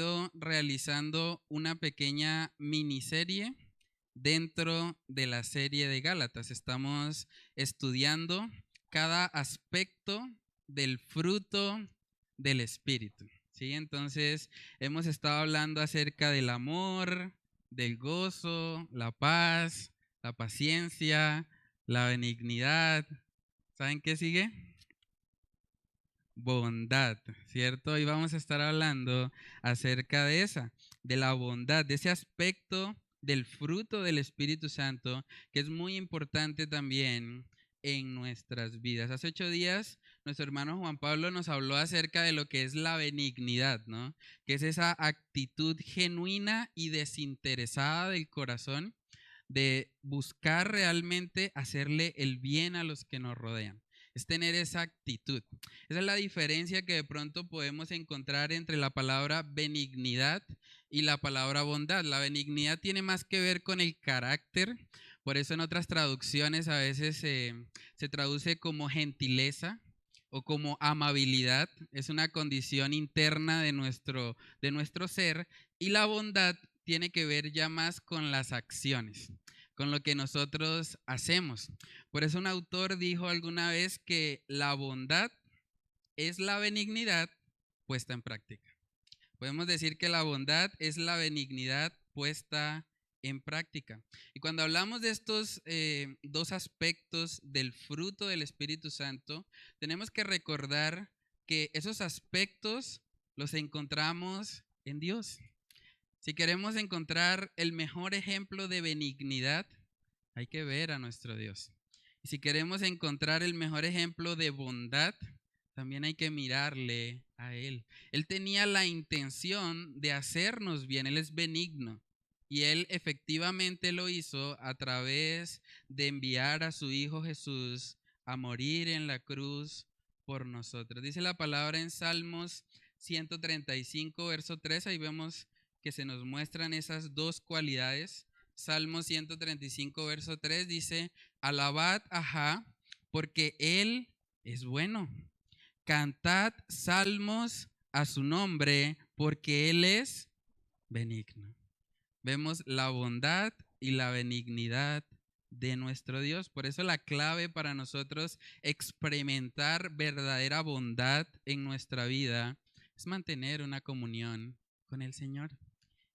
venido realizando una pequeña miniserie dentro de la serie de Gálatas. Estamos estudiando cada aspecto del fruto del Espíritu, ¿sí? Entonces, hemos estado hablando acerca del amor, del gozo, la paz, la paciencia, la benignidad. ¿Saben qué sigue? Bondad, ¿cierto? Hoy vamos a estar hablando acerca de la bondad, de ese aspecto del fruto del Espíritu Santo, que es muy importante también en nuestras vidas. Hace 8 días, nuestro hermano Juan Pablo nos habló acerca de lo que es la benignidad, ¿no? Que es esa actitud genuina y desinteresada del corazón de buscar realmente hacerle el bien a los que nos rodean. Es tener esa actitud. Esa es la diferencia que de pronto podemos encontrar entre la palabra benignidad y la palabra bondad. La benignidad tiene más que ver con el carácter, por eso en otras traducciones a veces se traduce como gentileza o como amabilidad. Es una condición interna de nuestro ser, y la bondad tiene que ver ya más con las acciones, con lo que nosotros hacemos. Por eso un autor dijo alguna vez que la bondad es la benignidad puesta en práctica. Podemos decir que la bondad es la benignidad puesta en práctica. Y cuando hablamos de estos dos aspectos del fruto del Espíritu Santo, tenemos que recordar que esos aspectos los encontramos en Dios. Si queremos encontrar el mejor ejemplo de benignidad, hay que ver a nuestro Dios. Y si queremos encontrar el mejor ejemplo de bondad, también hay que mirarle a Él. Él tenía la intención de hacernos bien, Él es benigno. Y Él efectivamente lo hizo a través de enviar a su Hijo Jesús a morir en la cruz por nosotros. Dice la palabra en Salmos 135, verso 3, ahí vemos que se nos muestran esas dos cualidades. Salmo 135, verso 3 dice: alabad a Jah, porque Él es bueno. Cantad salmos a su nombre, porque Él es benigno. Vemos la bondad y la benignidad de nuestro Dios. Por eso la clave para nosotros experimentar verdadera bondad en nuestra vida es mantener una comunión con el Señor.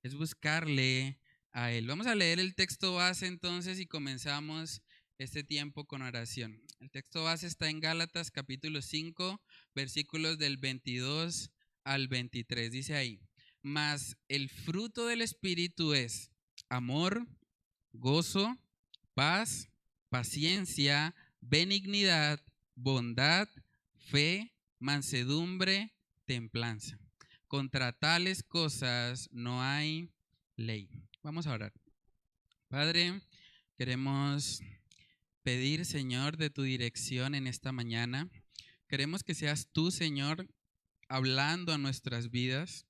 Es buscarle a Él. Vamos a leer el texto base entonces y comenzamos este tiempo con oración. El texto base está en Gálatas capítulo 5, versículos del 22 al 23. Dice ahí: mas el fruto del Espíritu es amor, gozo, paz, paciencia, benignidad, bondad, fe, mansedumbre, templanza. Contra tales cosas no hay ley. Vamos a orar. Padre, queremos pedir, Señor, de tu dirección en esta mañana. Queremos que seas tú, Señor, hablando a nuestras vidas.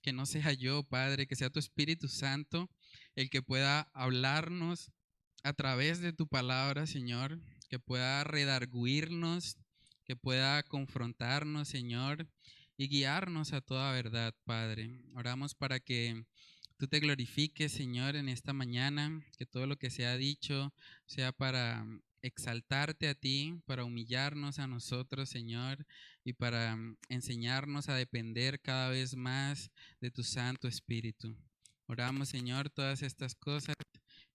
Que no sea yo, Padre, que sea tu Espíritu Santo el que pueda hablarnos a través de tu palabra, Señor. Que pueda redarguirnos, que pueda confrontarnos, Señor, y guiarnos a toda verdad, Padre. Oramos para que tú te glorifiques, Señor, en esta mañana, que todo lo que se ha dicho sea para exaltarte a ti, para humillarnos a nosotros, Señor, y para enseñarnos a depender cada vez más de tu Santo Espíritu. Oramos, Señor, todas estas cosas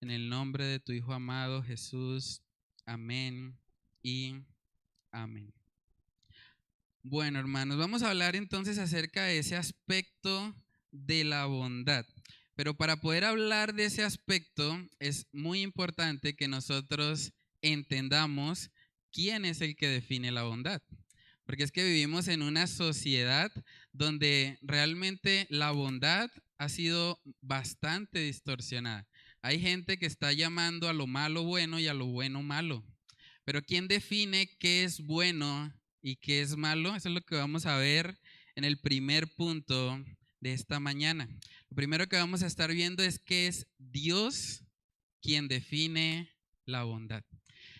en el nombre de tu Hijo amado Jesús. Amén y amén. Bueno, hermanos, vamos a hablar entonces acerca de ese aspecto de la bondad. Pero para poder hablar de ese aspecto es muy importante que nosotros entendamos quién es el que define la bondad. Porque es que vivimos en una sociedad donde realmente la bondad ha sido bastante distorsionada. Hay gente que está llamando a lo malo bueno y a lo bueno malo. Pero ¿quién define qué es bueno y qué es malo? Eso es lo que vamos a ver en el primer punto de esta mañana. Lo primero que vamos a estar viendo es que es Dios quien define la bondad.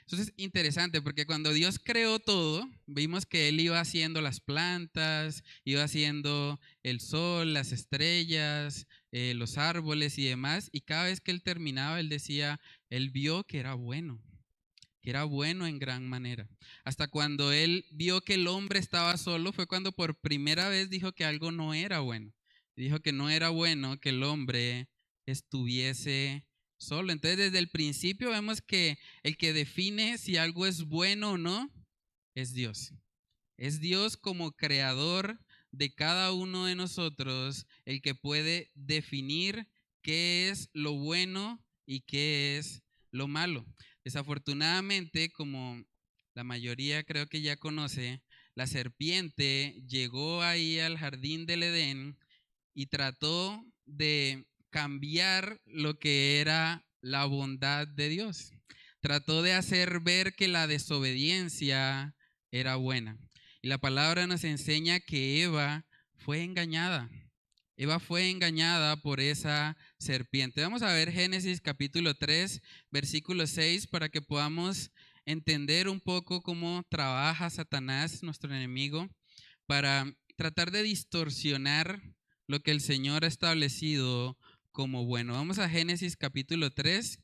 Eso es interesante porque cuando Dios creó todo, vimos que Él iba haciendo las plantas, iba haciendo el sol, las estrellas, los árboles y demás, y cada vez que Él terminaba, Él decía, Él vio que era bueno en gran manera. Hasta cuando Él vio que el hombre estaba solo, fue cuando por primera vez dijo que algo no era bueno. Dijo que no era bueno que el hombre estuviese solo. Entonces, desde el principio vemos que el que define si algo es bueno o no es Dios. Es Dios como creador de cada uno de nosotros el que puede definir qué es lo bueno y qué es lo malo. Desafortunadamente, como la mayoría creo que ya conoce, la serpiente llegó ahí al jardín del Edén y trató de cambiar lo que era la bondad de Dios. Trató de hacer ver que la desobediencia era buena. Y la palabra nos enseña que Eva fue engañada. Eva fue engañada por esa serpiente. Vamos a ver Génesis capítulo 3, versículo 6, para que podamos entender un poco cómo trabaja Satanás, nuestro enemigo, para tratar de distorsionar lo que el Señor ha establecido como bueno. Vamos a Génesis capítulo 3,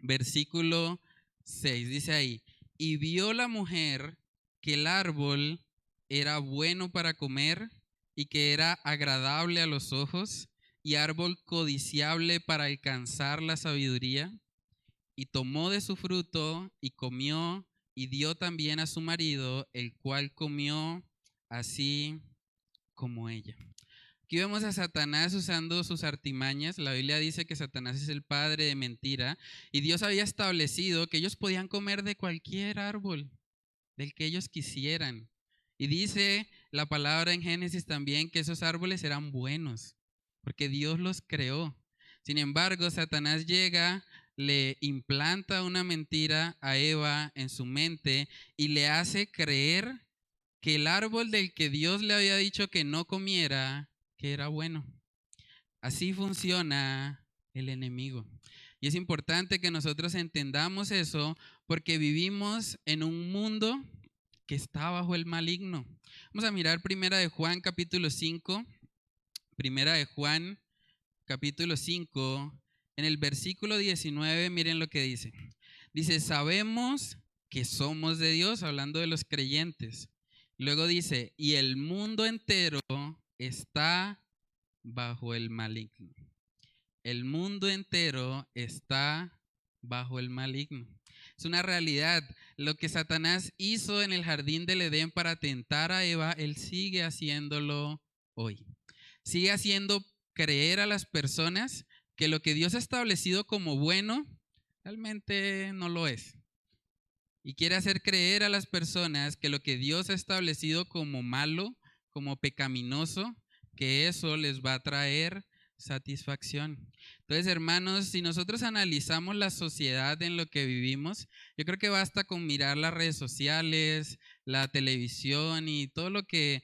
versículo 6. Dice ahí, y vio la mujer que el árbol era bueno para comer y que era agradable a los ojos y árbol codiciable para alcanzar la sabiduría, y tomó de su fruto y comió y dio también a su marido, el cual comió así como ella. Aquí vemos a Satanás usando sus artimañas. La Biblia dice que Satanás es el padre de mentira y Dios había establecido que ellos podían comer de cualquier árbol, del que ellos quisieran. Y dice la palabra en Génesis también que esos árboles eran buenos, porque Dios los creó. Sin embargo, Satanás llega, le implanta una mentira a Eva en su mente y le hace creer que el árbol del que Dios le había dicho que no comiera, que era bueno. Así funciona el enemigo. Y es importante que nosotros entendamos eso porque vivimos en un mundo que está bajo el maligno. Vamos a mirar Primera de Juan capítulo 5. Primera de Juan capítulo 5. En el versículo 19, miren lo que dice. Dice, sabemos que somos de Dios, hablando de los creyentes. Luego dice, y el mundo entero está bajo el maligno. El mundo entero está bajo el maligno. Es una realidad. Lo que Satanás hizo en el jardín del Edén para tentar a Eva, él sigue haciéndolo hoy. Sigue haciendo creer a las personas que lo que Dios ha establecido como bueno realmente no lo es. Y quiere hacer creer a las personas que lo que Dios ha establecido como malo, como pecaminoso, que eso les va a traer satisfacción. Entonces, hermanos, si nosotros analizamos la sociedad en lo que vivimos, yo creo que basta con mirar las redes sociales, la televisión y todo lo que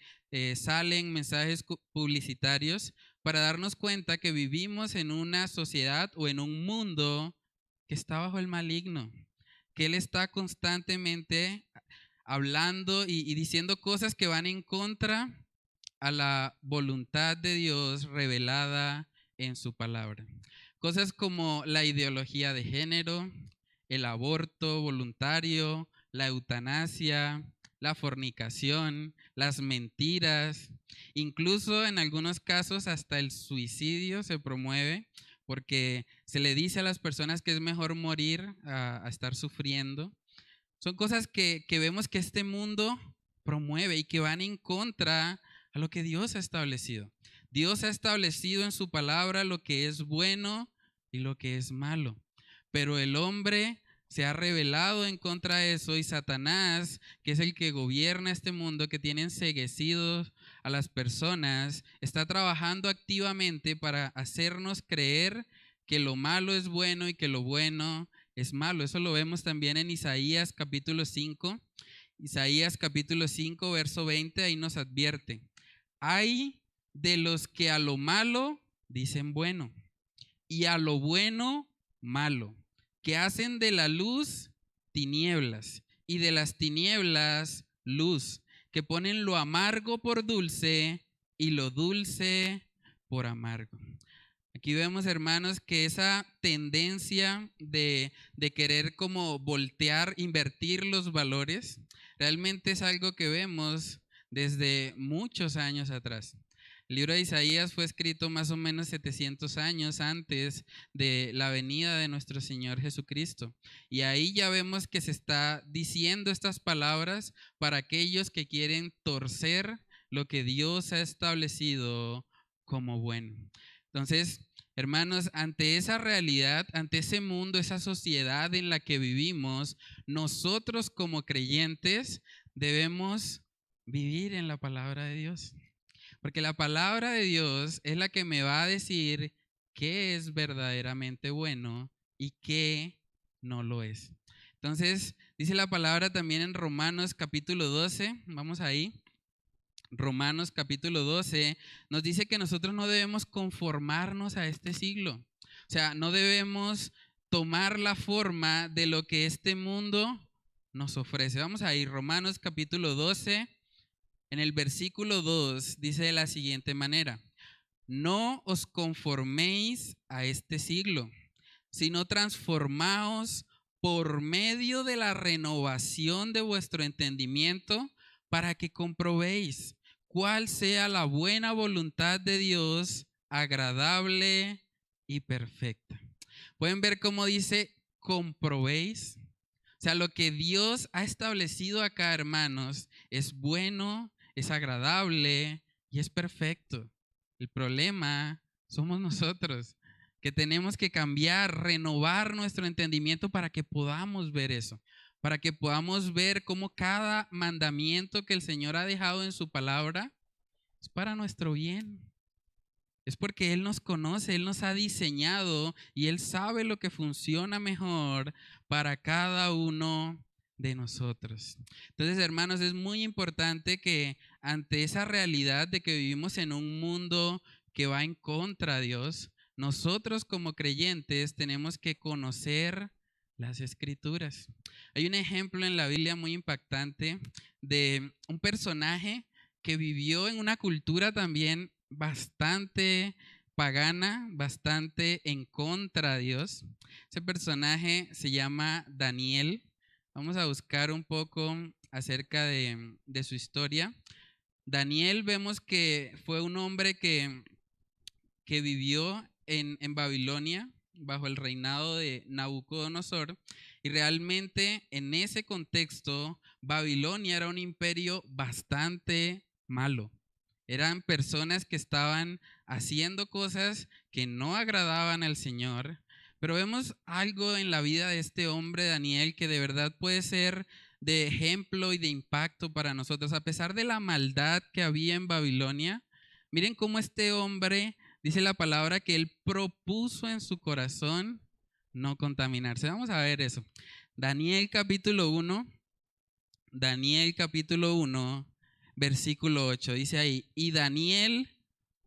salen mensajes publicitarios para darnos cuenta que vivimos en una sociedad o en un mundo que está bajo el maligno, que él está constantemente hablando y diciendo cosas que van en contra a la voluntad de Dios revelada en su palabra. Cosas como la ideología de género, el aborto voluntario, la eutanasia, la fornicación, las mentiras, incluso en algunos casos hasta el suicidio se promueve porque se le dice a las personas que es mejor morir a estar sufriendo. Son cosas que vemos que este mundo promueve y que van en contra a lo que Dios ha establecido. Dios ha establecido en su palabra lo que es bueno y lo que es malo. Pero el hombre se ha rebelado en contra de eso y Satanás, que es el que gobierna este mundo, que tiene enceguecidos a las personas, está trabajando activamente para hacernos creer que lo malo es bueno y que lo bueno es malo. Eso lo vemos también en Isaías capítulo 5. Isaías capítulo 5, verso 20, ahí nos advierte. Hay de los que a lo malo dicen bueno y a lo bueno malo, que hacen de la luz tinieblas, y de las tinieblas luz, que ponen lo amargo por dulce y lo dulce por amargo. Aquí vemos, hermanos, que esa tendencia de querer como voltear, invertir los valores, realmente es algo que vemos desde muchos años atrás. El libro de Isaías fue escrito más o menos 700 años antes de la venida de nuestro Señor Jesucristo. Y ahí ya vemos que se está diciendo estas palabras para aquellos que quieren torcer lo que Dios ha establecido como bueno. Entonces, hermanos, ante esa realidad, ante ese mundo, esa sociedad en la que vivimos, nosotros como creyentes debemos vivir en la palabra de Dios. Porque la palabra de Dios es la que me va a decir qué es verdaderamente bueno y qué no lo es. Entonces, dice la palabra también en Romanos capítulo 12, vamos ahí. Romanos capítulo 12 nos dice que nosotros no debemos conformarnos a este siglo. O sea, no debemos tomar la forma de lo que este mundo nos ofrece. Vamos ahí, Romanos capítulo 12, en el versículo 2 dice de la siguiente manera: no os conforméis a este siglo, sino transformaos por medio de la renovación de vuestro entendimiento, para que comprobéis cuál sea la buena voluntad de Dios, agradable y perfecta. ¿Pueden ver cómo dice comprobéis? O sea, lo que Dios ha establecido acá, hermanos, es bueno, es agradable y es perfecto. El problema somos nosotros, que tenemos que cambiar, renovar nuestro entendimiento para que podamos ver eso, para que podamos ver cómo cada mandamiento que el Señor ha dejado en su palabra es para nuestro bien. Es porque Él nos conoce, Él nos ha diseñado y Él sabe lo que funciona mejor para cada uno de nosotros. Entonces, hermanos, es muy importante que ante esa realidad de que vivimos en un mundo que va en contra de Dios, nosotros como creyentes tenemos que conocer las Escrituras. Hay un ejemplo en la Biblia muy impactante de un personaje que vivió en una cultura también bastante pagana, bastante en contra de Dios. Ese personaje se llama Daniel. Vamos a buscar un poco acerca de su historia. Daniel vemos que fue un hombre que vivió en Babilonia bajo el reinado de Nabucodonosor, y realmente en ese contexto Babilonia era un imperio bastante malo. Eran personas que estaban haciendo cosas que no agradaban al Señor, pero vemos algo en la vida de este hombre Daniel que de verdad puede ser de ejemplo y de impacto para nosotros. A pesar de la maldad que había en Babilonia, miren cómo este hombre, dice la palabra, que él propuso en su corazón no contaminarse. Vamos a ver eso. Daniel capítulo 1, versículo 8, dice ahí: y Daniel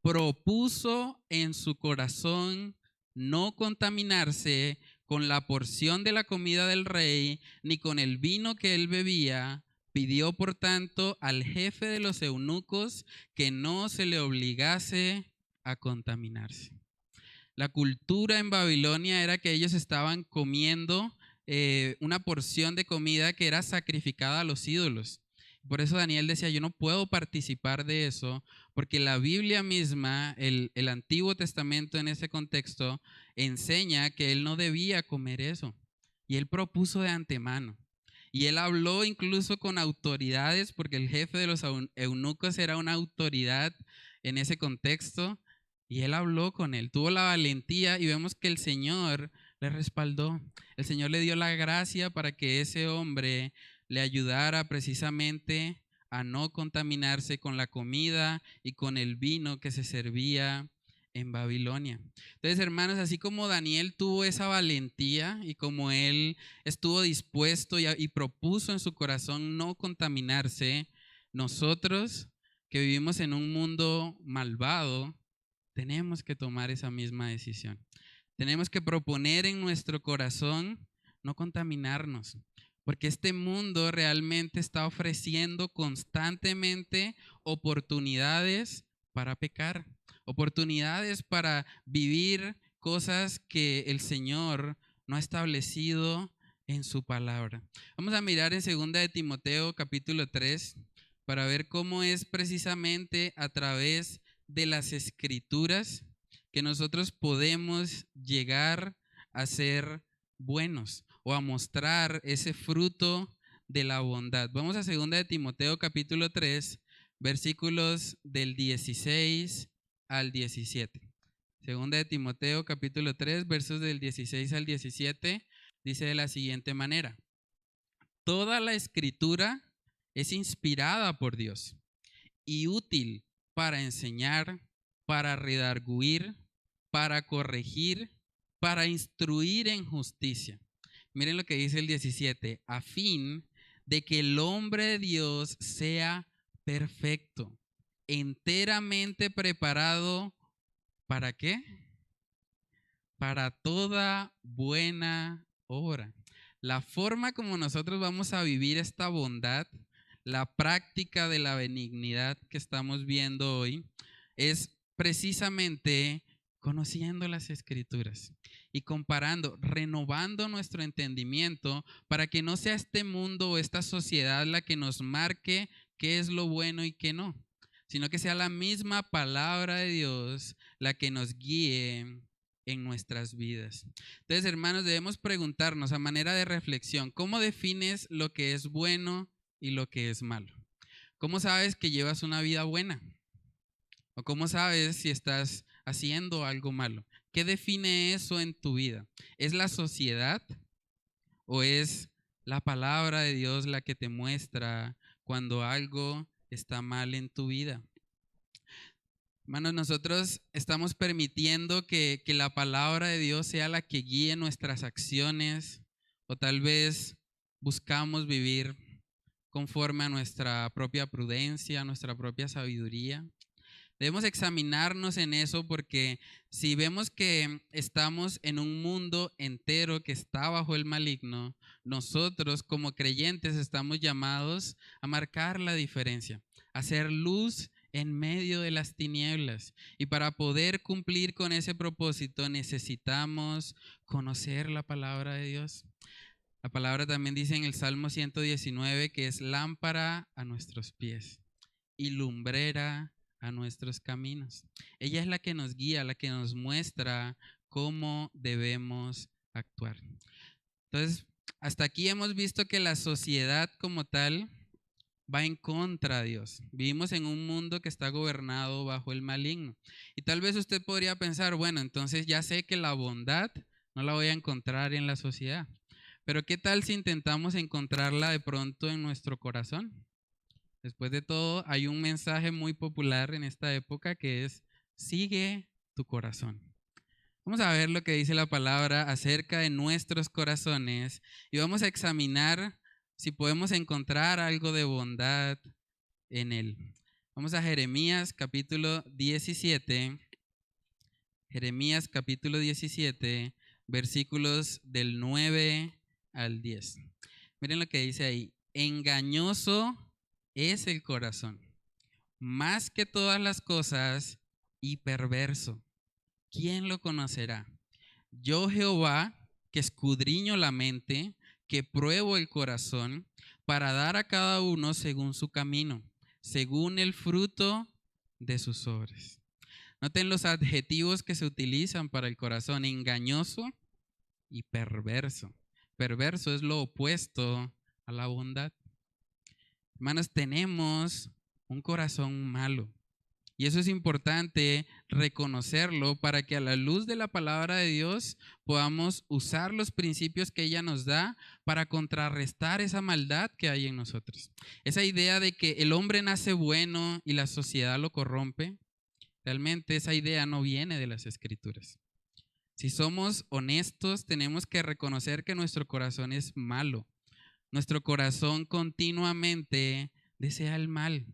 propuso en su corazón no contaminarse con la porción de la comida del rey, ni con el vino que él bebía. Pidió, por tanto, al jefe de los eunucos que no se le obligase a contaminarse. La cultura en Babilonia era que ellos estaban comiendo una porción de comida que era sacrificada a los ídolos. Por eso Daniel decía: yo no puedo participar de eso, porque la Biblia misma, el Antiguo Testamento en ese contexto, enseña que él no debía comer eso. Y él propuso de antemano. Y él habló incluso con autoridades, porque el jefe de los eunucos era una autoridad en ese contexto. Y él habló con él, tuvo la valentía, y vemos que el Señor le respaldó. El Señor le dio la gracia para que ese hombre le ayudara precisamente a no contaminarse con la comida y con el vino que se servía en Babilonia. Entonces, hermanos, así como Daniel tuvo esa valentía y como él estuvo dispuesto y propuso en su corazón no contaminarse, nosotros que vivimos en un mundo malvado, tenemos que tomar esa misma decisión. Tenemos que proponer en nuestro corazón no contaminarnos Porque este mundo realmente está ofreciendo constantemente oportunidades para pecar, oportunidades para vivir cosas que el Señor no ha establecido en su palabra. Vamos a mirar en 2 de Timoteo capítulo 3 para ver cómo es precisamente a través de las escrituras que nosotros podemos llegar a ser buenos o a mostrar ese fruto de la bondad. Vamos a 2 de Timoteo capítulo 3, versículos del 16 al 17. 2 de Timoteo capítulo 3, versos del 16 al 17, dice de la siguiente manera: toda la escritura es inspirada por Dios y útil para enseñar, para redarguir, para corregir, para instruir en justicia. Miren lo que dice el 17, a fin de que el hombre de Dios sea perfecto, enteramente preparado, ¿para qué? Para toda buena obra. La forma como nosotros vamos a vivir esta bondad, la práctica de la benignidad que estamos viendo hoy, es precisamente conociendo las escrituras y comparando, renovando nuestro entendimiento para que no sea este mundo o esta sociedad la que nos marque qué es lo bueno y qué no, sino que sea la misma palabra de Dios la que nos guíe en nuestras vidas. Entonces, hermanos, debemos preguntarnos a manera de reflexión, ¿cómo defines lo que es bueno y lo que es malo? ¿Cómo sabes que llevas una vida buena? ¿O cómo sabes si estás haciendo algo malo? ¿Qué define eso en tu vida? ¿Es la sociedad o es la palabra de Dios la que te muestra cuando algo está mal en tu vida? Hermanos, nosotros estamos permitiendo que la palabra de Dios sea la que guíe nuestras acciones, o tal vez buscamos vivir conforme a nuestra propia prudencia, a nuestra propia sabiduría. Debemos examinarnos en eso, porque si vemos que estamos en un mundo entero que está bajo el maligno, nosotros como creyentes estamos llamados a marcar la diferencia, a hacer luz en medio de las tinieblas. Y para poder cumplir con ese propósito necesitamos conocer la palabra de Dios. La palabra también dice en el Salmo 119 que es lámpara a nuestros pies y lumbrera a nuestros caminos. Ella es la que nos guía, la que nos muestra cómo debemos actuar. Entonces, hasta aquí hemos visto que la sociedad como tal va en contra de Dios. Vivimos en un mundo que está gobernado bajo el maligno. Y tal vez usted podría pensar, bueno, entonces ya sé que la bondad no la voy a encontrar en la sociedad. Pero ¿qué tal si intentamos encontrarla de pronto en nuestro corazón? Después de todo, hay un mensaje muy popular en esta época que es: sigue tu corazón. Vamos a ver lo que dice la palabra acerca de nuestros corazones y vamos a examinar si podemos encontrar algo de bondad en él. Vamos a Jeremías capítulo 17. Jeremías capítulo 17, versículos del 9 al 10. Miren lo que dice ahí. Engañoso es el corazón, más que todas las cosas, y perverso. ¿Quién lo conocerá? Yo, Jehová, que escudriño la mente, que pruebo el corazón, para dar a cada uno según su camino, según el fruto de sus obras. Noten los adjetivos que se utilizan para el corazón: engañoso y perverso. Perverso es lo opuesto a la bondad. Hermanos, tenemos un corazón malo. Y eso es importante reconocerlo para que a la luz de la palabra de Dios podamos usar los principios que ella nos da para contrarrestar esa maldad que hay en nosotros. Esa idea de que el hombre nace bueno y la sociedad lo corrompe, realmente esa idea no viene de las Escrituras. Si somos honestos, tenemos que reconocer que nuestro corazón es malo. Nuestro corazón continuamente desea el mal.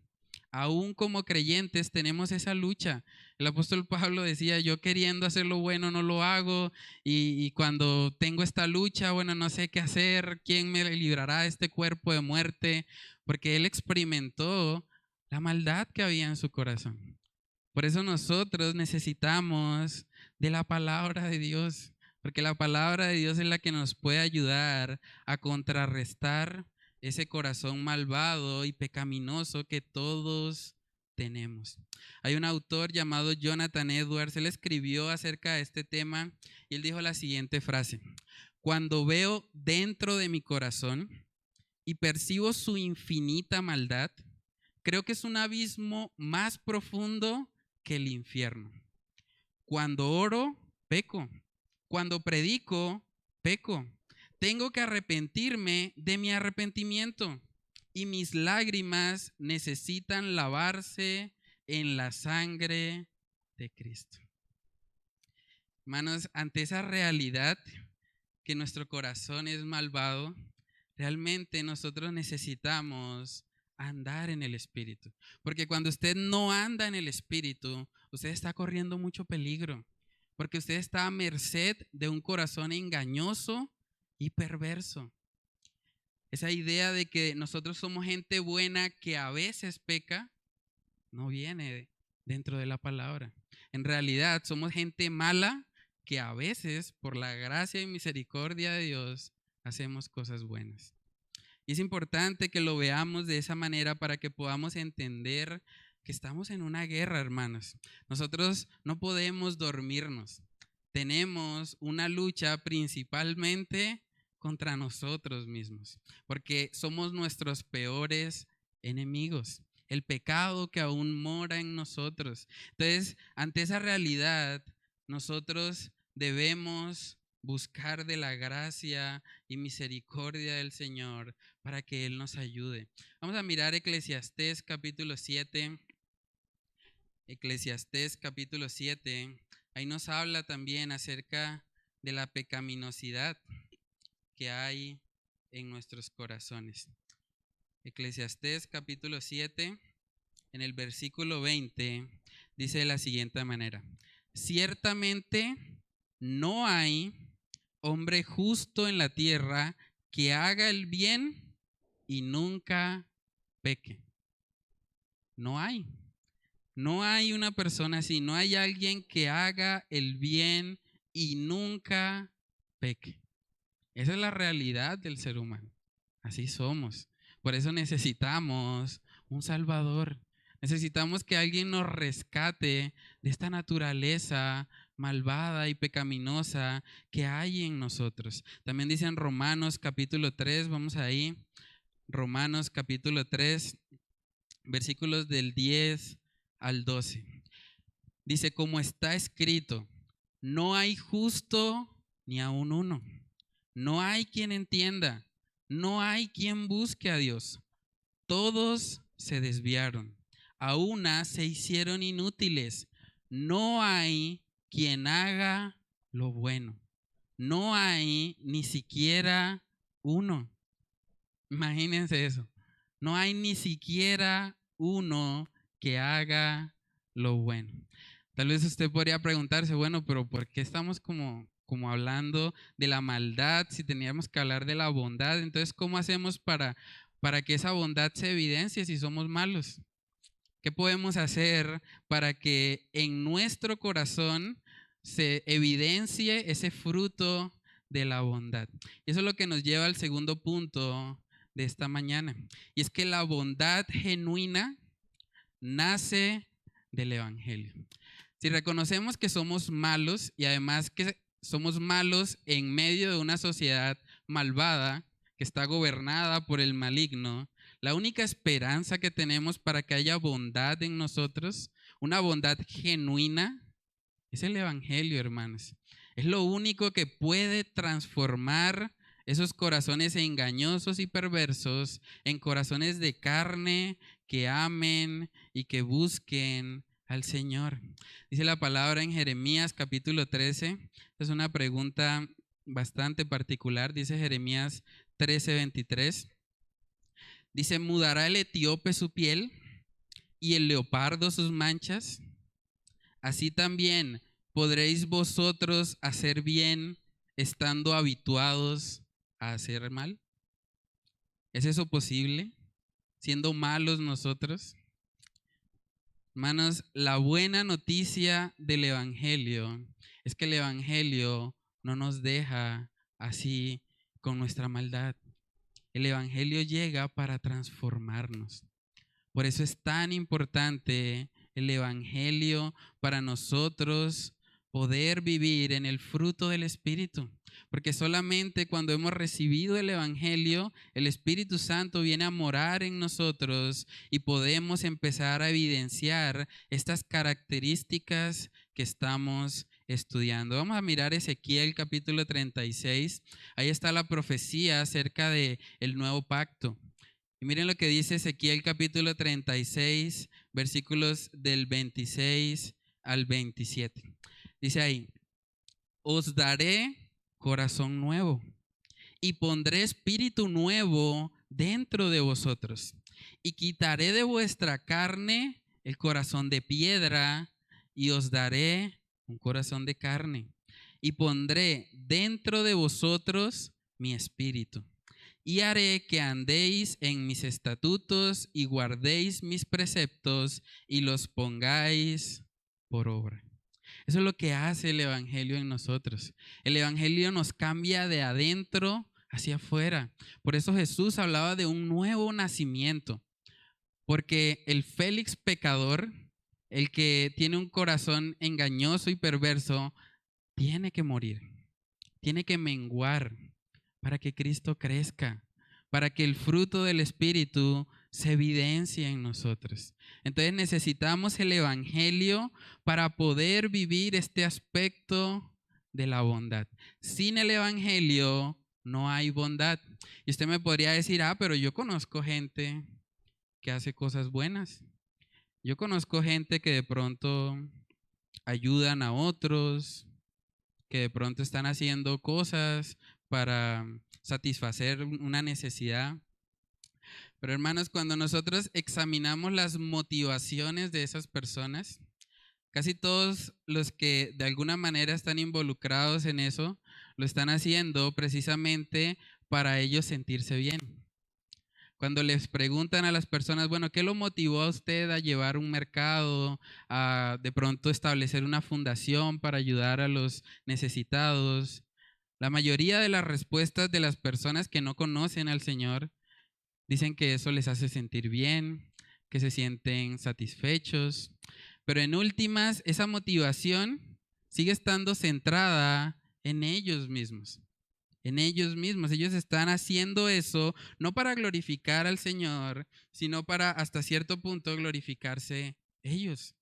Aún como creyentes tenemos esa lucha. El apóstol Pablo decía, yo queriendo hacer lo bueno no lo hago y cuando tengo esta lucha, bueno, no sé qué hacer, ¿quién me librará de este cuerpo de muerte? Porque él experimentó la maldad que había en su corazón. Por eso nosotros necesitamos de la palabra de Dios, porque la palabra de Dios es la que nos puede ayudar a contrarrestar ese corazón malvado y pecaminoso que todos tenemos. Hay un autor llamado Jonathan Edwards, él escribió acerca de este tema y él dijo la siguiente frase: cuando veo dentro de mi corazón y percibo su infinita maldad, creo que es un abismo más profundo que el infierno. Cuando oro, peco. Cuando predico, peco. Tengo que arrepentirme de mi arrepentimiento y mis lágrimas necesitan lavarse en la sangre de Cristo. Hermanos, ante esa realidad que nuestro corazón es malvado, realmente nosotros necesitamos andar en el Espíritu. Porque cuando usted no anda en el Espíritu, usted está corriendo mucho peligro. Porque usted está a merced de un corazón engañoso y perverso. Esa idea de que nosotros somos gente buena que a veces peca, no viene dentro de la palabra. En realidad somos gente mala que a veces, por la gracia y misericordia de Dios, hacemos cosas buenas. Y es importante que lo veamos de esa manera para que podamos entender que estamos en una guerra, hermanos. Nosotros no podemos dormirnos. Tenemos una lucha principalmente contra nosotros mismos, porque somos nuestros peores enemigos. El pecado que aún mora en nosotros. Entonces, ante esa realidad, nosotros debemos buscar de la gracia y misericordia del Señor para que Él nos ayude. Vamos a mirar Eclesiastés capítulo 7. Eclesiastés capítulo 7. Ahí nos habla también acerca de la pecaminosidad que hay en nuestros corazones. Eclesiastés capítulo 7, en el versículo 20, dice de la siguiente manera: ciertamente no hay hombre justo en la tierra que haga el bien y nunca peque. No hay. No hay una persona así. No hay alguien que haga el bien y nunca peque. Esa es la realidad del ser humano. Así somos. Por eso necesitamos un Salvador. Necesitamos que alguien nos rescate de esta naturaleza malvada y pecaminosa que hay en nosotros. También dice en Romanos capítulo 3, vamos ahí. Romanos capítulo 3, versículos del 10 al 12. Dice, como está escrito, no hay justo ni aun uno. No hay quien entienda, no hay quien busque a Dios. Todos se desviaron, a una se hicieron inútiles. No hay quien haga lo bueno. No hay ni siquiera uno. Imagínense eso. No hay ni siquiera uno que haga lo bueno. Tal vez usted podría preguntarse, bueno, pero ¿por qué estamos como hablando de la maldad si teníamos que hablar de la bondad? Entonces, ¿cómo hacemos para que esa bondad se evidencie si somos malos? ¿Qué podemos hacer para que en nuestro corazón se evidencie ese fruto de la bondad? Y eso es lo que nos lleva al segundo punto de esta mañana. Y es que la bondad genuina nace del Evangelio. Si reconocemos que somos malos y además que somos malos en medio de una sociedad malvada que está gobernada por el maligno, la única esperanza que tenemos para que haya bondad en nosotros, una bondad genuina, es el Evangelio, hermanos. Es lo único que puede transformar esos corazones engañosos y perversos en corazones de carne que amen y que busquen al Señor. Dice la palabra en Jeremías capítulo 13. Es una pregunta bastante particular. Dice Jeremías 13:23. Dice, ¿mudará el etíope su piel y el leopardo sus manchas? así también podréis vosotros hacer bien estando habituados a hacer mal. ¿Es eso posible? ¿Siendo malos nosotros? Hermanos, la buena noticia del Evangelio es que el Evangelio no nos deja así con nuestra maldad. El Evangelio llega para transformarnos. Por eso es tan importante el Evangelio para nosotros poder vivir en el fruto del Espíritu. Porque solamente cuando hemos recibido el Evangelio, el Espíritu Santo viene a morar en nosotros y podemos empezar a evidenciar estas características que estamos estudiando. Vamos a mirar Ezequiel capítulo 36. Ahí está la profecía acerca del nuevo pacto. Y miren lo que dice Ezequiel capítulo 36, versículos del 26 al 27. Dice ahí, os daré corazón nuevo y pondré espíritu nuevo dentro de vosotros. Y quitaré de vuestra carne el corazón de piedra y os daré un corazón de carne. Y pondré dentro de vosotros mi espíritu. Y haré que andéis en mis estatutos y guardéis mis preceptos y los pongáis por obra. Eso es lo que hace el Evangelio en nosotros. El Evangelio nos cambia de adentro hacia afuera. Por eso Jesús hablaba de un nuevo nacimiento. Porque el Félix pecador, el que tiene un corazón engañoso y perverso, tiene que morir, tiene que menguar para que Cristo crezca, para que el fruto del Espíritu se evidencie en nosotros. Entonces necesitamos el Evangelio para poder vivir este aspecto de la bondad. Sin el Evangelio no hay bondad. Y usted me podría decir, pero yo conozco gente que hace cosas buenas. Yo conozco gente que de pronto ayudan a otros, que de pronto están haciendo cosas para satisfacer una necesidad. Pero hermanos, cuando nosotros examinamos las motivaciones de esas personas, casi todos los que de alguna manera están involucrados en eso, lo están haciendo precisamente para ellos sentirse bien. Cuando les preguntan a las personas, bueno, ¿qué lo motivó a usted a llevar un mercado, a de pronto establecer una fundación para ayudar a los necesitados? La mayoría de las respuestas de las personas que no conocen al Señor dicen que eso les hace sentir bien, que se sienten satisfechos, pero en últimas esa motivación sigue estando centrada en ellos mismos. En ellos mismos. Ellos están haciendo eso no para glorificar al Señor, sino para hasta cierto punto glorificarse ellos,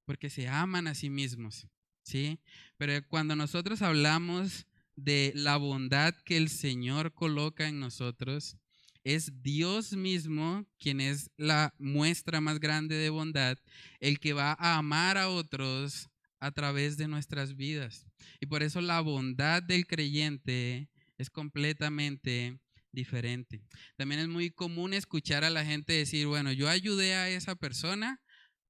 porque se aman a sí mismos, ¿sí? Pero cuando nosotros hablamos de la bondad que el Señor coloca en nosotros, es Dios mismo quien es la muestra más grande de bondad, el que va a amar a otros a través de nuestras vidas. Y por eso la bondad del creyente es completamente diferente. También es muy común escuchar a la gente decir, bueno, yo ayudé a esa persona,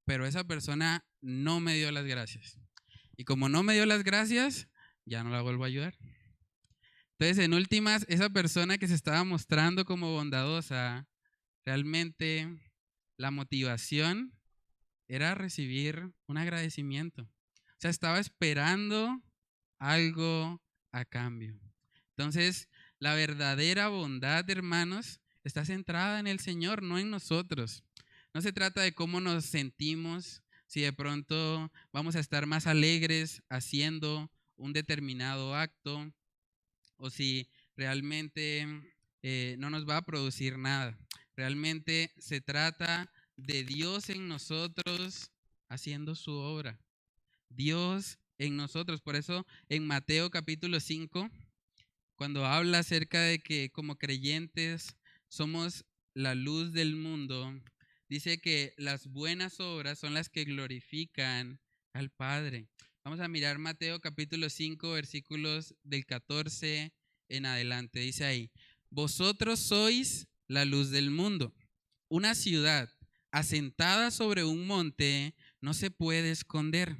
pero esa persona no me dio las gracias. Y como no me dio las gracias, ya no la vuelvo a ayudar. Entonces, en últimas, esa persona que se estaba mostrando como bondadosa, realmente la motivación era recibir un agradecimiento. O sea, estaba esperando algo a cambio. Entonces, la verdadera bondad, hermanos, está centrada en el Señor, no en nosotros. No se trata de cómo nos sentimos, si de pronto vamos a estar más alegres haciendo un determinado acto o si realmente no nos va a producir nada. Realmente se trata de Dios en nosotros haciendo su obra. Dios en nosotros. Por eso en Mateo capítulo 5, cuando habla acerca de que como creyentes somos la luz del mundo, dice que las buenas obras son las que glorifican al Padre. Vamos a mirar Mateo capítulo 5, versículos del 14 en adelante. Dice ahí, vosotros sois la luz del mundo. Una ciudad asentada sobre un monte no se puede esconder,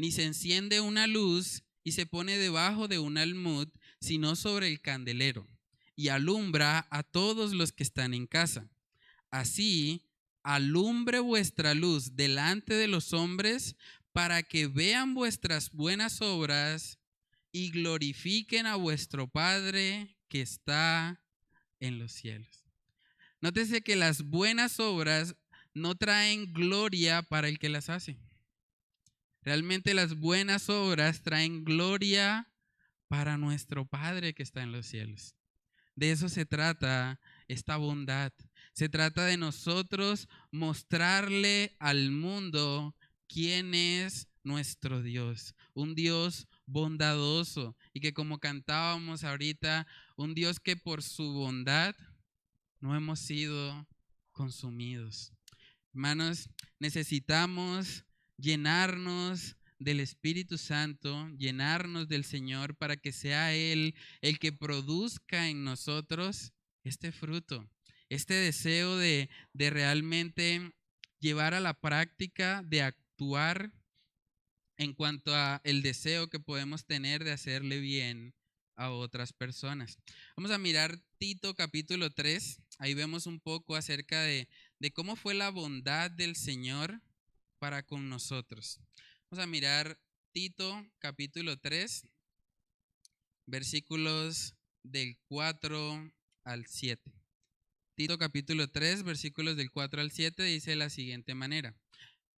ni se enciende una luz y se pone debajo de un almud, sino sobre el candelero, y alumbra a todos los que están en casa. Así, alumbre vuestra luz delante de los hombres, para que vean vuestras buenas obras y glorifiquen a vuestro Padre que está en los cielos. Nótese que las buenas obras no traen gloria para el que las hace. Realmente las buenas obras traen gloria para nuestro Padre que está en los cielos. De eso se trata esta bondad. Se trata de nosotros mostrarle al mundo quién es nuestro Dios. Un Dios bondadoso y que, como cantábamos ahorita, un Dios que por su bondad no hemos sido consumidos. Hermanos, necesitamos llenarnos del Espíritu Santo, llenarnos del Señor para que sea Él el que produzca en nosotros este fruto, este deseo de realmente llevar a la práctica, de actuar en cuanto a el deseo que podemos tener de hacerle bien a otras personas. Vamos a mirar Tito capítulo 3, ahí vemos un poco acerca de cómo fue la bondad del Señor para con nosotros. Vamos a mirar Tito capítulo 3, versículos del 4 al 7. Tito capítulo 3, versículos del 4 al 7 dice de la siguiente manera: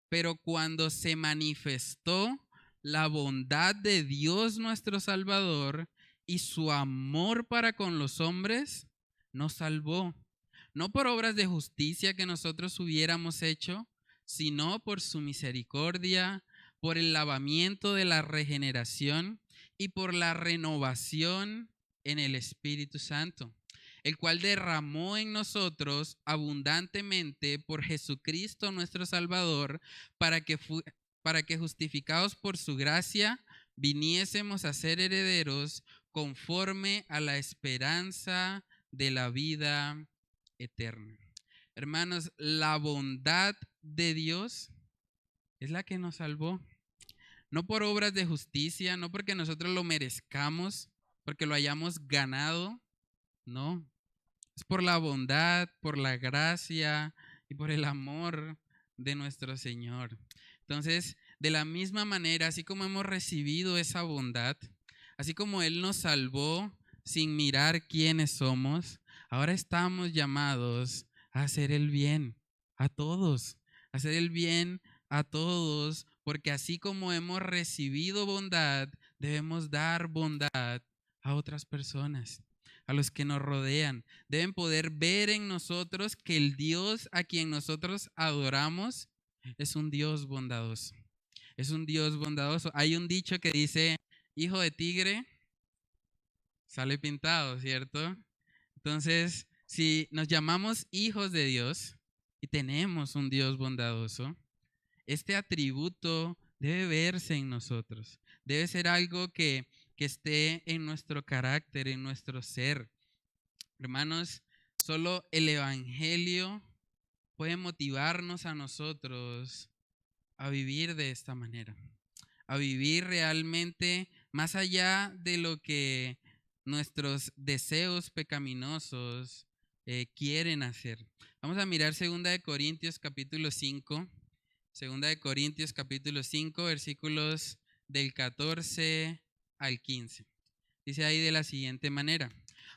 pero cuando se manifestó la bondad de Dios nuestro Salvador y su amor para con los hombres, nos salvó, no por obras de justicia que nosotros hubiéramos hecho, sino por su misericordia, por el lavamiento de la regeneración y por la renovación en el Espíritu Santo, el cual derramó en nosotros abundantemente por Jesucristo nuestro Salvador, para que justificados por su gracia viniésemos a ser herederos conforme a la esperanza de la vida eterna. Hermanos, la bondad de Dios es la que nos salvó. No por obras de justicia, no porque nosotros lo merezcamos, porque lo hayamos ganado, no. Es por la bondad, por la gracia y por el amor de nuestro Señor. Entonces, de la misma manera, así como hemos recibido esa bondad, así como Él nos salvó sin mirar quiénes somos, ahora estamos llamados a hacer el bien a todos, a hacer el bien a todos, porque así como hemos recibido bondad, debemos dar bondad a otras personas, a los que nos rodean. Deben poder ver en nosotros que el Dios a quien nosotros adoramos es un Dios bondadoso. Es un Dios bondadoso. Hay un dicho que dice: hijo de tigre sale pintado, ¿cierto? Entonces, si nos llamamos hijos de Dios y tenemos un Dios bondadoso, este atributo debe verse en nosotros. Debe ser algo que esté en nuestro carácter, en nuestro ser. Hermanos, solo el Evangelio puede motivarnos a nosotros a vivir de esta manera, a vivir realmente más allá de lo que nuestros deseos pecaminosos quieren hacer. Vamos a mirar 2 Corintios capítulo 5, 2 Corintios capítulo 5, versículos del 14 al 15. Dice ahí de la siguiente manera: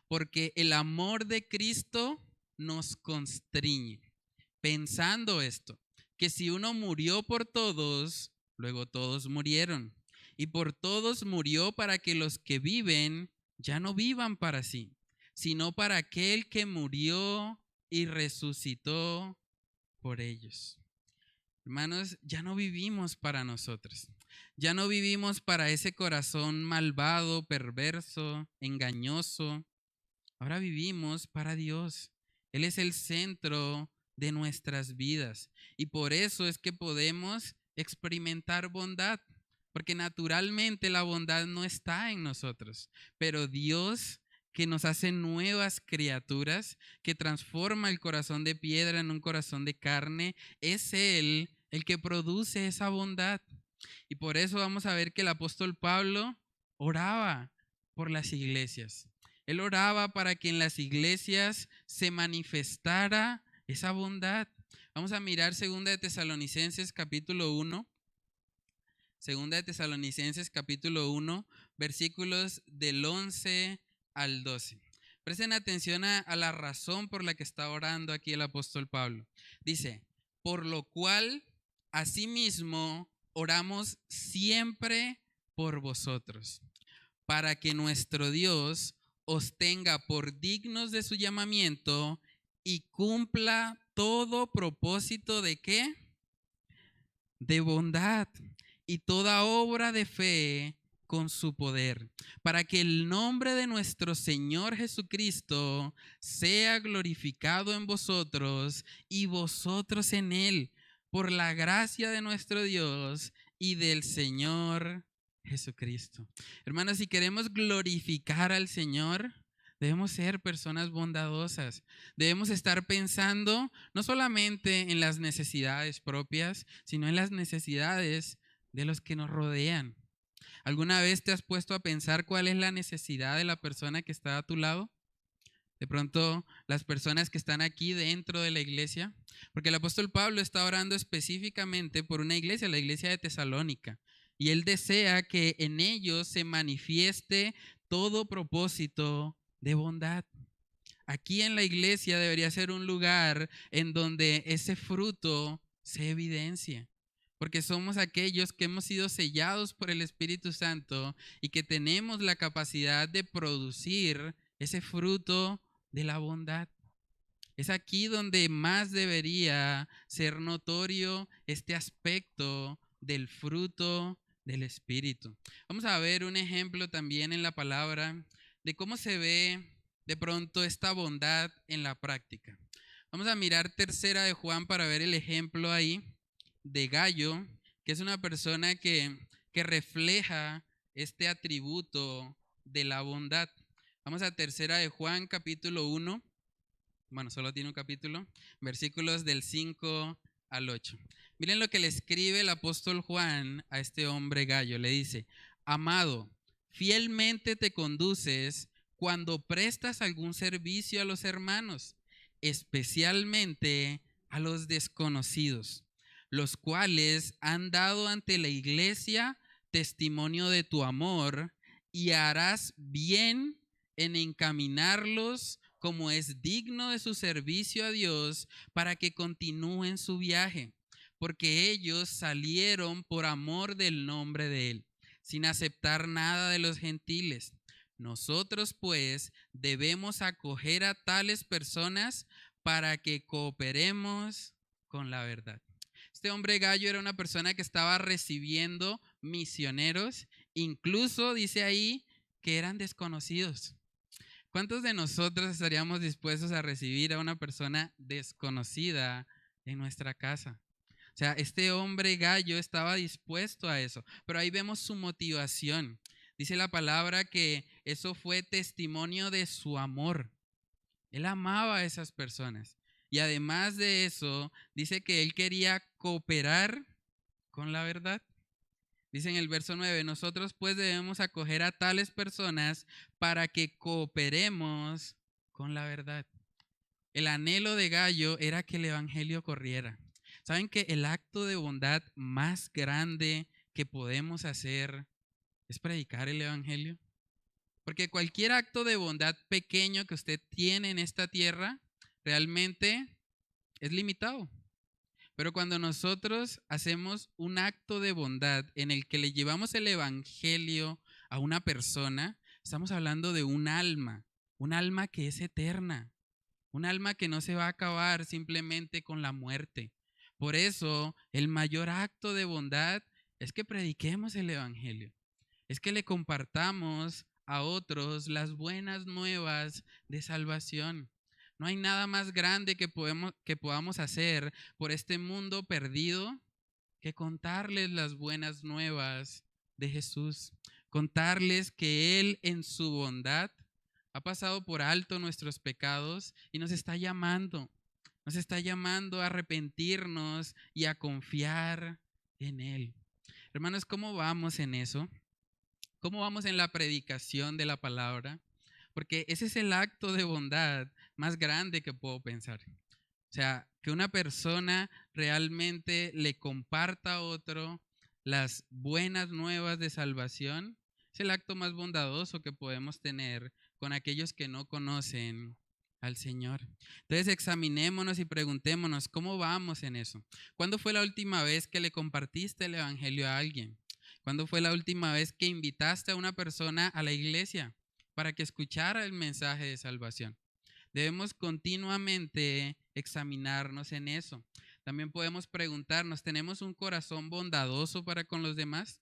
porque el amor de Cristo nos constriñe, pensando esto, que si uno murió por todos, luego todos murieron. Y por todos murió para que los que viven ya no vivan para sí, sino para aquel que murió y resucitó por ellos. Hermanos, ya no vivimos para nosotros. Ya no vivimos para ese corazón malvado, perverso, engañoso. Ahora vivimos para Dios. Él es el centro de nuestras vidas. Y por eso es que podemos experimentar bondad. Porque naturalmente la bondad no está en nosotros. Pero Dios, que nos hace nuevas criaturas, que transforma el corazón de piedra en un corazón de carne, es Él el que produce esa bondad. Y por eso vamos a ver que el apóstol Pablo oraba por las iglesias. Él oraba para que en las iglesias se manifestara esa bondad. Vamos a mirar 2 capítulo 1. 2 capítulo 1, versículos del 11 al 12. Presten atención a la razón por la que está orando aquí el apóstol Pablo. Dice, por lo cual, asimismo, oramos siempre por vosotros, para que nuestro Dios os tenga por dignos de su llamamiento y cumpla todo propósito de ¿qué? De bondad y toda obra de fe con su poder, para que el nombre de nuestro Señor Jesucristo sea glorificado en vosotros y vosotros en Él, por la gracia de nuestro Dios y del Señor Jesucristo. Hermanos, si queremos glorificar al Señor, debemos ser personas bondadosas. Debemos estar pensando no solamente en las necesidades propias, sino en las necesidades de los que nos rodean. ¿Alguna vez te has puesto a pensar cuál es la necesidad de la persona que está a tu lado? De pronto, las personas que están aquí dentro de la iglesia, porque el apóstol Pablo está orando específicamente por una iglesia, la iglesia de Tesalónica, y él desea que en ellos se manifieste todo propósito de bondad. Aquí en la iglesia debería ser un lugar en donde ese fruto se evidencia, porque somos aquellos que hemos sido sellados por el Espíritu Santo y que tenemos la capacidad de producir ese fruto de la bondad. Es aquí donde más debería ser notorio este aspecto del fruto del Espíritu. Vamos a ver un ejemplo también en la palabra de cómo se ve de pronto esta bondad en la práctica. Vamos a mirar 3 de Juan para ver el ejemplo ahí de Gallo, que es una persona que refleja este atributo de la bondad. Vamos a 3 de Juan capítulo 1. Bueno, solo tiene un capítulo, versículos del 5 al 8. Miren lo que le escribe el apóstol Juan a este hombre Gallo. Le dice, amado, fielmente te conduces cuando prestas algún servicio a los hermanos, especialmente a los desconocidos, los cuales han dado ante la iglesia testimonio de tu amor, y harás bien en encaminarlos como es digno de su servicio a Dios, para que continúen su viaje, porque ellos salieron por amor del nombre de Él, sin aceptar nada de los gentiles. Nosotros, pues, debemos acoger a tales personas para que cooperemos con la verdad. Este hombre Gallo era una persona que estaba recibiendo misioneros, incluso dice ahí que eran desconocidos. ¿Cuántos de nosotros estaríamos dispuestos a recibir a una persona desconocida en nuestra casa? O sea, este hombre Gallo estaba dispuesto a eso, pero ahí vemos su motivación. Dice la palabra que eso fue testimonio de su amor. Él amaba a esas personas. Y además de eso, dice que él quería cooperar con la verdad. Dice en el verso 9, nosotros pues debemos acoger a tales personas para que cooperemos con la verdad. El anhelo de Gallo era que el evangelio corriera. ¿Saben que el acto de bondad más grande que podemos hacer es predicar el evangelio? Porque cualquier acto de bondad pequeño que usted tiene en esta tierra realmente es limitado. Pero cuando nosotros hacemos un acto de bondad en el que le llevamos el evangelio a una persona, estamos hablando de un alma que es eterna, un alma que no se va a acabar simplemente con la muerte. Por eso, el mayor acto de bondad es que prediquemos el evangelio, es que le compartamos a otros las buenas nuevas de salvación. No hay nada más grande que podamos hacer por este mundo perdido que contarles las buenas nuevas de Jesús. Contarles que Él en su bondad ha pasado por alto nuestros pecados y nos está llamando a arrepentirnos y a confiar en Él. Hermanos, ¿cómo vamos en eso? ¿Cómo vamos en la predicación de la palabra? Porque ese es el acto de bondad más grande que puedo pensar. O sea, que una persona realmente le comparta a otro las buenas nuevas de salvación es el acto más bondadoso que podemos tener con aquellos que no conocen al Señor. Entonces examinémonos y preguntémonos cómo vamos en eso. ¿Cuándo fue la última vez que le compartiste el Evangelio a alguien? ¿Cuándo fue la última vez que invitaste a una persona a la iglesia para que escuchara el mensaje de salvación? Debemos continuamente examinarnos en eso. También podemos preguntarnos, ¿tenemos un corazón bondadoso para con los demás?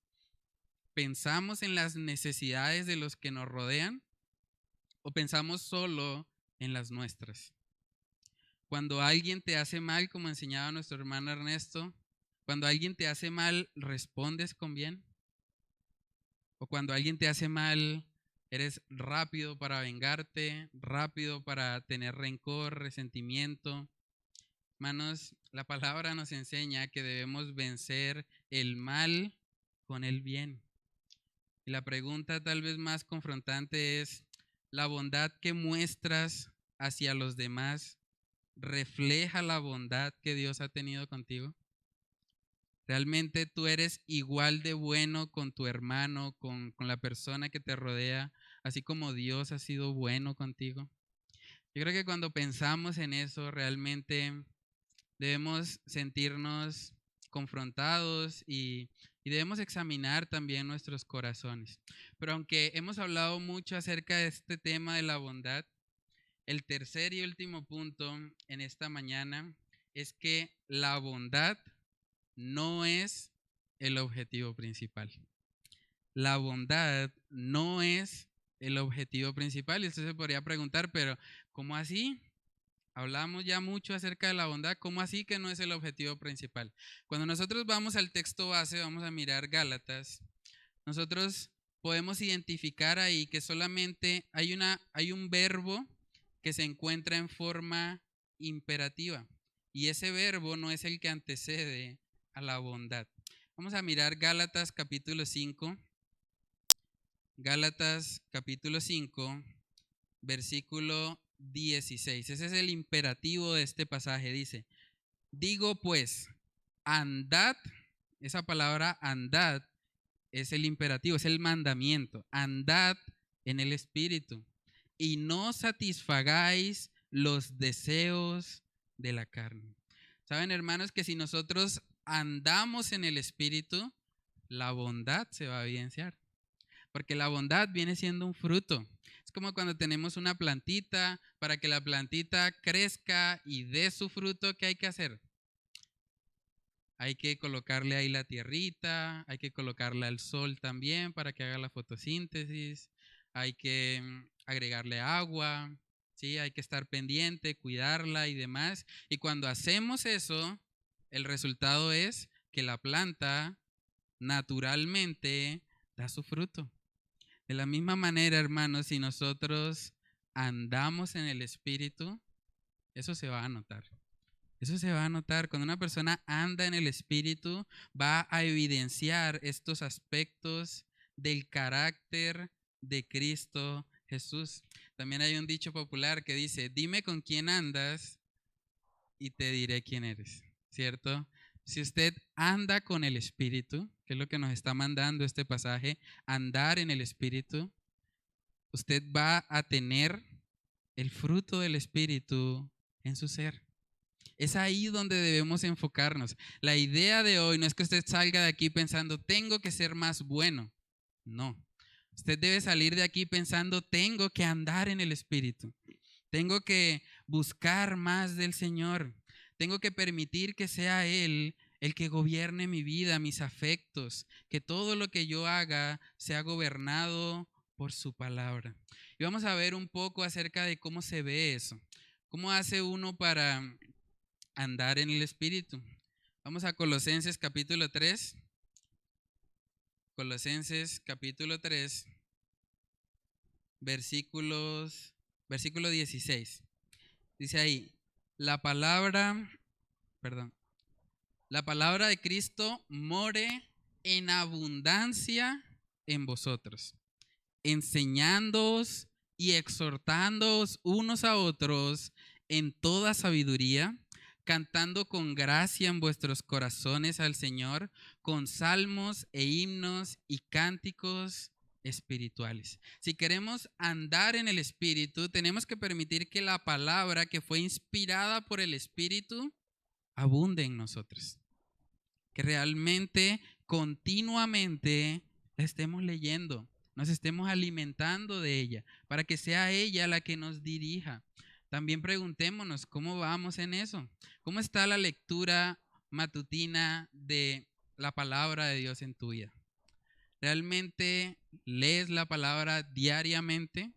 ¿Pensamos en las necesidades de los que nos rodean o pensamos solo en las nuestras? Cuando alguien te hace mal, como enseñaba nuestro hermano Ernesto, cuando alguien te hace mal, ¿respondes con bien? ¿O cuando alguien te hace mal, eres rápido para vengarte, rápido para tener rencor, resentimiento? Hermanos, la palabra nos enseña que debemos vencer el mal con el bien. Y la pregunta tal vez más confrontante es, ¿la bondad que muestras hacia los demás refleja la bondad que Dios ha tenido contigo? ¿Realmente tú eres igual de bueno con tu hermano, con la persona que te rodea, así como Dios ha sido bueno contigo? Yo creo que cuando pensamos en eso, realmente debemos sentirnos confrontados y debemos examinar también nuestros corazones. Pero aunque hemos hablado mucho acerca de este tema de la bondad, el tercer y último punto en esta mañana es que la bondad no es el objetivo principal. La bondad no es el objetivo principal. Y usted se podría preguntar, pero ¿cómo así? Hablamos ya mucho acerca de la bondad, ¿cómo así que no es el objetivo principal? Cuando nosotros vamos al texto base, vamos a mirar Gálatas, nosotros podemos identificar ahí que solamente hay un verbo que se encuentra en forma imperativa y ese verbo no es el que antecede a la bondad. Vamos a mirar Gálatas capítulo 5, Gálatas capítulo 5, versículo 16. Ese es el imperativo de este pasaje. Dice, digo pues, andad, esa palabra andad es el imperativo, es el mandamiento. Andad en el Espíritu y no satisfagáis los deseos de la carne. Saben, hermanos, que si nosotros andamos en el Espíritu, la bondad se va a evidenciar. Porque la bondad viene siendo un fruto. Es como cuando tenemos una plantita, para que la plantita crezca y dé su fruto, ¿qué hay que hacer? Hay que colocarle ahí la tierrita, hay que colocarle al sol también para que haga la fotosíntesis, hay que agregarle agua, ¿sí? Hay que estar pendiente, cuidarla y demás. Y cuando hacemos eso, el resultado es que la planta naturalmente da su fruto. De la misma manera, hermanos, si nosotros andamos en el Espíritu, eso se va a notar. Eso se va a notar. Cuando una persona anda en el Espíritu, va a evidenciar estos aspectos del carácter de Cristo Jesús. También hay un dicho popular que dice, dime con quién andas y te diré quién eres, ¿cierto? Si usted anda con el Espíritu, que es lo que nos está mandando este pasaje, andar en el Espíritu, usted va a tener el fruto del Espíritu en su ser. Es ahí donde debemos enfocarnos. La idea de hoy no es que usted salga de aquí pensando, tengo que ser más bueno. No. Usted debe salir de aquí pensando, tengo que andar en el Espíritu. Tengo que buscar más del Señor. Tengo que permitir que sea Él el que gobierne mi vida, mis afectos, que todo lo que yo haga sea gobernado por su palabra. Y vamos a ver un poco acerca de cómo se ve eso. ¿Cómo hace uno para andar en el Espíritu? Vamos a Colosenses capítulo 3. Colosenses capítulo 3, versículo 16. Dice ahí, la palabra de Cristo more en abundancia en vosotros, enseñándoos y exhortándoos unos a otros en toda sabiduría, cantando con gracia en vuestros corazones al Señor, con salmos e himnos y cánticos espirituales. Si queremos andar en el Espíritu, tenemos que permitir que la palabra que fue inspirada por el Espíritu abunde en nosotros. Que realmente, continuamente, la estemos leyendo, nos estemos alimentando de ella, para que sea ella la que nos dirija. También preguntémonos cómo vamos en eso. ¿Cómo está la lectura matutina de la palabra de Dios en tu vida? ¿Realmente lees la palabra diariamente?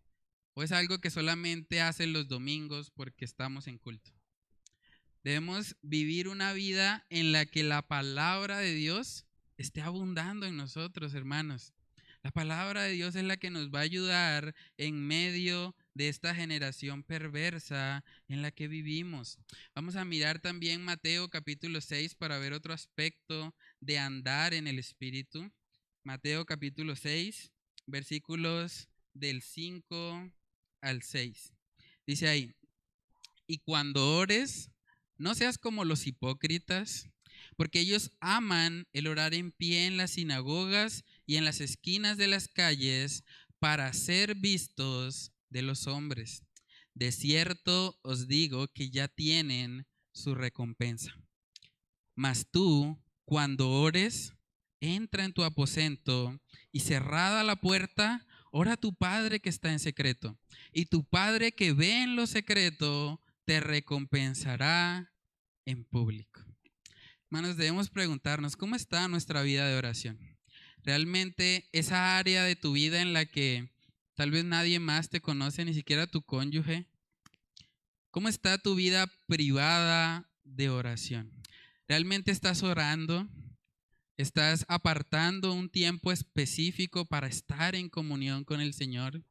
¿O es algo que solamente haces los domingos porque estamos en culto? Debemos vivir una vida en la que la palabra de Dios esté abundando en nosotros, hermanos. La palabra de Dios es la que nos va a ayudar en medio de esta generación perversa en la que vivimos. Vamos a mirar también Mateo capítulo 6 para ver otro aspecto de andar en el Espíritu. Mateo capítulo 6, versículos del 5 al 6. Dice ahí, y cuando ores, no seas como los hipócritas, porque ellos aman el orar en pie en las sinagogas y en las esquinas de las calles para ser vistos de los hombres. De cierto os digo que ya tienen su recompensa. Mas tú, cuando ores, entra en tu aposento y cerrada la puerta, ora a tu Padre que está en secreto. Y tu Padre que ve en lo secreto te recompensará en público. Hermanos, debemos preguntarnos, ¿cómo está nuestra vida de oración? Realmente esa área de tu vida en la que tal vez nadie más te conoce, ni siquiera tu cónyuge. ¿Cómo está tu vida privada de oración? ¿Realmente estás orando? ¿Estás apartando un tiempo específico para estar en comunión con el Señor?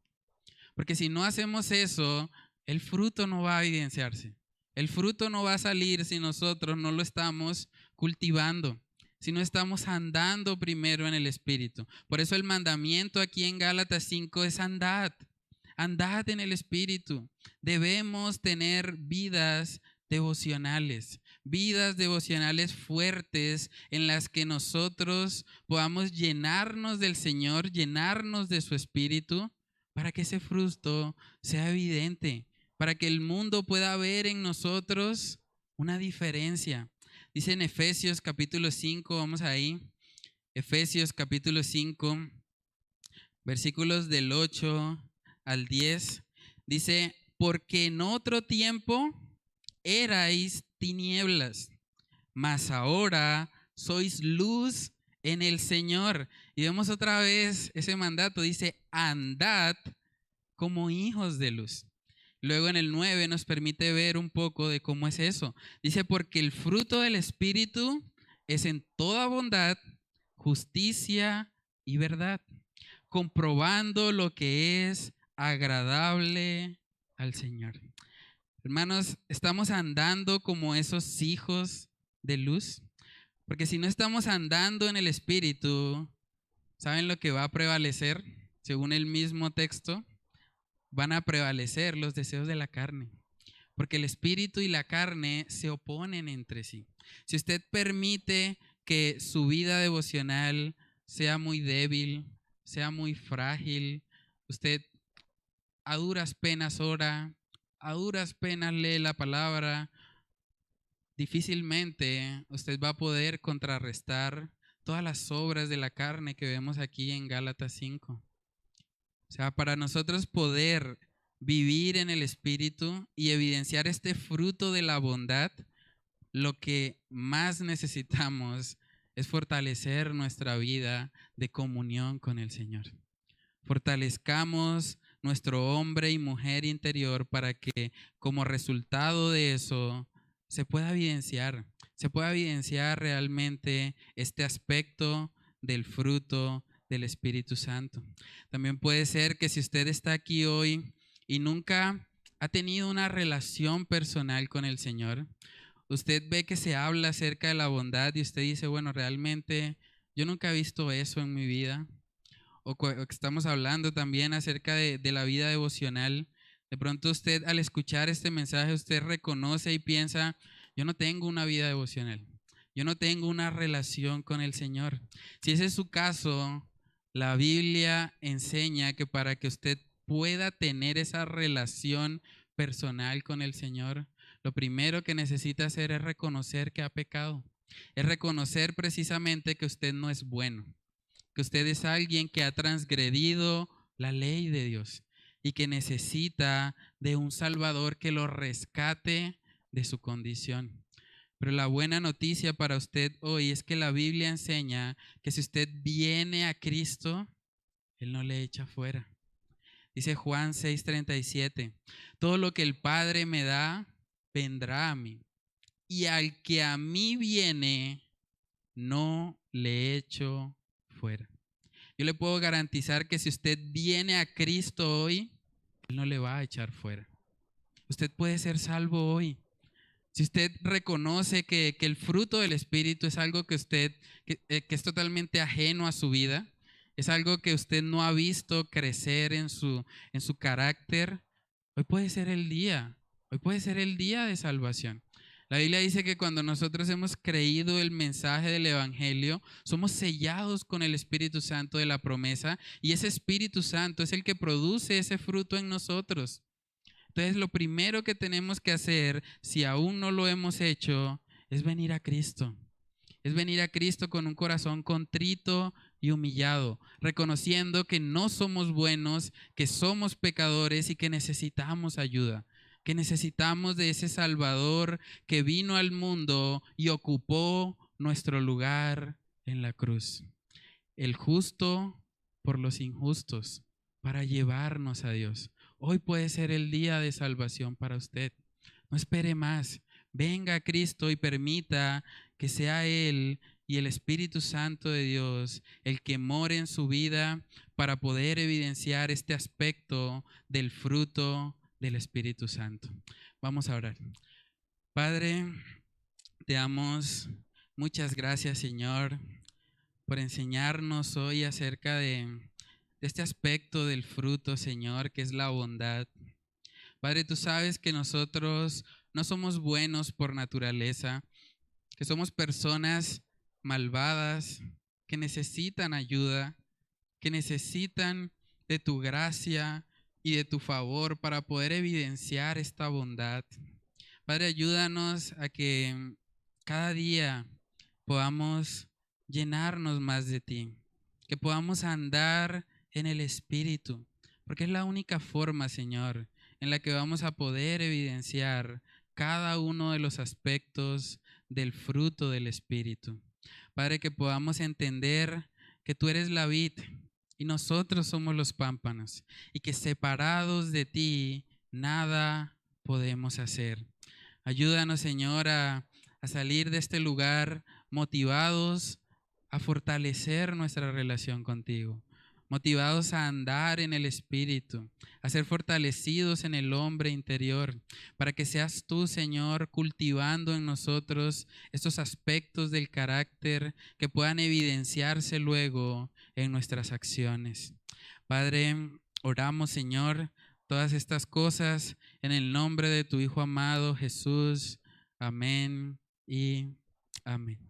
Porque si no hacemos eso, el fruto no va a evidenciarse. El fruto no va a salir si nosotros no lo estamos cultivando, si no estamos andando primero en el Espíritu. Por eso el mandamiento aquí en Gálatas 5 es andad. Andad en el Espíritu. Debemos tener vidas devocionales fuertes en las que nosotros podamos llenarnos del Señor, llenarnos de su Espíritu, para que ese fruto sea evidente, para que el mundo pueda ver en nosotros una diferencia. Dice en Efesios capítulo 5, vamos ahí, Efesios capítulo 5, versículos del 8 al 10, dice, porque en otro tiempo erais tinieblas, mas ahora sois luz en el Señor. Y vemos otra vez ese mandato, dice, andad como hijos de luz. Luego en el 9 nos permite ver un poco de cómo es eso. Dice, porque el fruto del Espíritu es en toda bondad, justicia y verdad, comprobando lo que es agradable al Señor. Hermanos, ¿estamos andando como esos hijos de luz? Porque si no estamos andando en el Espíritu, ¿saben lo que va a prevalecer? Según el mismo texto, van a prevalecer los deseos de la carne. Porque el Espíritu y la carne se oponen entre sí. Si usted permite que su vida devocional sea muy débil, sea muy frágil, usted a duras penas ora, a duras penas lee la palabra, difícilmente usted va a poder contrarrestar todas las obras de la carne que vemos aquí en Gálatas 5. O sea, para nosotros poder vivir en el Espíritu y evidenciar este fruto de la bondad, lo que más necesitamos es fortalecer nuestra vida de comunión con el Señor. Fortalezcamos nuestro hombre y mujer interior para que como resultado de eso se pueda evidenciar realmente este aspecto del fruto del Espíritu Santo. También puede ser que si usted está aquí hoy y nunca ha tenido una relación personal con el Señor, usted ve que se habla acerca de la bondad y usted dice, bueno, realmente yo nunca he visto eso en mi vida. O que estamos hablando también acerca de la vida devocional. De pronto usted al escuchar este mensaje, usted reconoce y piensa, yo no tengo una vida devocional, yo no tengo una relación con el Señor. Si ese es su caso, la Biblia enseña que para que usted pueda tener esa relación personal con el Señor, lo primero que necesita hacer es reconocer que ha pecado, es reconocer precisamente que usted no es bueno, que usted es alguien que ha transgredido la ley de Dios y que necesita de un Salvador que lo rescate de su condición. Pero la buena noticia para usted hoy es que la Biblia enseña que si usted viene a Cristo, Él no le echa fuera. Dice Juan 6:37, todo lo que el Padre me da, vendrá a mí. Y al que a mí viene, no le echo fuera. Yo le puedo garantizar que si usted viene a Cristo hoy, Él no le va a echar fuera. Usted puede ser salvo hoy. Si usted reconoce que el fruto del Espíritu es algo que es totalmente ajeno a su vida, es algo que usted no ha visto crecer en su carácter, hoy puede ser el día. Hoy puede ser el día de salvación. La Biblia dice que cuando nosotros hemos creído el mensaje del Evangelio, somos sellados con el Espíritu Santo de la promesa y ese Espíritu Santo es el que produce ese fruto en nosotros. Entonces, lo primero que tenemos que hacer, si aún no lo hemos hecho, es venir a Cristo. Es venir a Cristo con un corazón contrito y humillado, reconociendo que no somos buenos, que somos pecadores y que necesitamos ayuda, que necesitamos de ese Salvador que vino al mundo y ocupó nuestro lugar en la cruz. El justo por los injustos, para llevarnos a Dios. Hoy puede ser el día de salvación para usted. No espere más. Venga a Cristo y permita que sea Él y el Espíritu Santo de Dios el que more en su vida para poder evidenciar este aspecto del fruto del Espíritu Santo. Vamos a orar. Padre, te damos muchas gracias, Señor, por enseñarnos hoy acerca de este aspecto del fruto, Señor, que es la bondad. Padre, tú sabes que nosotros no somos buenos por naturaleza, que somos personas malvadas, que necesitan ayuda, que necesitan de tu gracia y de tu favor para poder evidenciar esta bondad. Padre, ayúdanos a que cada día podamos llenarnos más de ti, que podamos andar en el Espíritu, porque es la única forma, Señor, en la que vamos a poder evidenciar cada uno de los aspectos del fruto del Espíritu. Padre, que podamos entender que tú eres la vid y nosotros somos los pámpanos y que separados de ti nada podemos hacer. Ayúdanos, Señor, a salir de este lugar motivados a fortalecer nuestra relación contigo, motivados a andar en el Espíritu, a ser fortalecidos en el hombre interior, para que seas tú, Señor, cultivando en nosotros estos aspectos del carácter que puedan evidenciarse luego en nuestras acciones. Padre, oramos, Señor, todas estas cosas en el nombre de tu Hijo amado Jesús. Amén y amén.